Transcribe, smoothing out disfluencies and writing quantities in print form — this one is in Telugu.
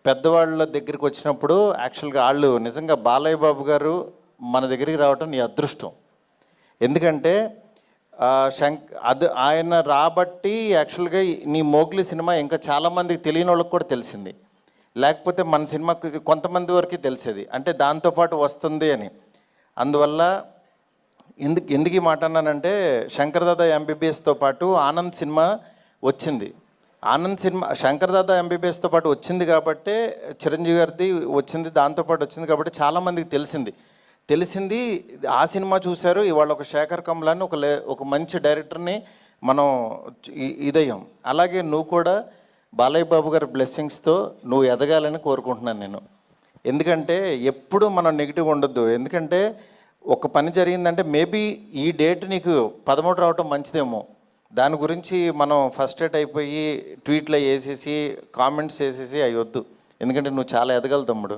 పెద్దవాళ్ళ దగ్గరికి వచ్చినప్పుడు యాక్చువల్గా వాళ్ళు నిజంగా బాలయ్య బాబు గారు మన దగ్గరికి రావటం నీ అదృష్టం. ఎందుకంటే ఆయన రాబట్టి యాక్చువల్గా నీ మోగ్లీ సినిమా ఇంకా చాలామందికి తెలియని వాళ్ళకి కూడా తెలిసింది. లేకపోతే మన సినిమాకి కొంతమంది వరకు తెలిసేది, అంటే దాంతోపాటు వస్తుంది అని. అందువల్ల ఎందుకు ఈ మాట అన్నానంటే, శంకర్ దాదా ఎంబీబీఎస్తో పాటు ఆనంద్ సినిమా వచ్చింది. ఆనంద్ సినిమా శంకర్ దాదా ఎంబీబీఎస్తో పాటు వచ్చింది కాబట్టి, చిరంజీవి గారిది వచ్చింది దాంతోపాటు వచ్చింది కాబట్టి చాలామందికి తెలిసింది. ఆ సినిమా చూశారు. ఇవాళ ఒక శేఖర్ కమ్లాని ఒక మంచి డైరెక్టర్ని మనం ఇదయ్యాం. అలాగే నువ్వు కూడా బాలయ్య బాబు గారి బ్లెస్సింగ్స్తో నువ్వు ఎదగాలని కోరుకుంటున్నాను నేను. ఎందుకంటే ఎప్పుడు మనం నెగిటివ్ ఉండొద్దు. ఎందుకంటే ఒక పని జరిగిందంటే మేబీ ఈ డేట్ నీకు 13 రావటం మంచిదేమో, దాని గురించి మనం ఫస్ట్రేట్ అయిపోయి ట్వీట్లో వేసేసి కామెంట్స్ వేసేసి అవి వద్దు. ఎందుకంటే నువ్వు చాలా ఎదగలు తమ్ముడు.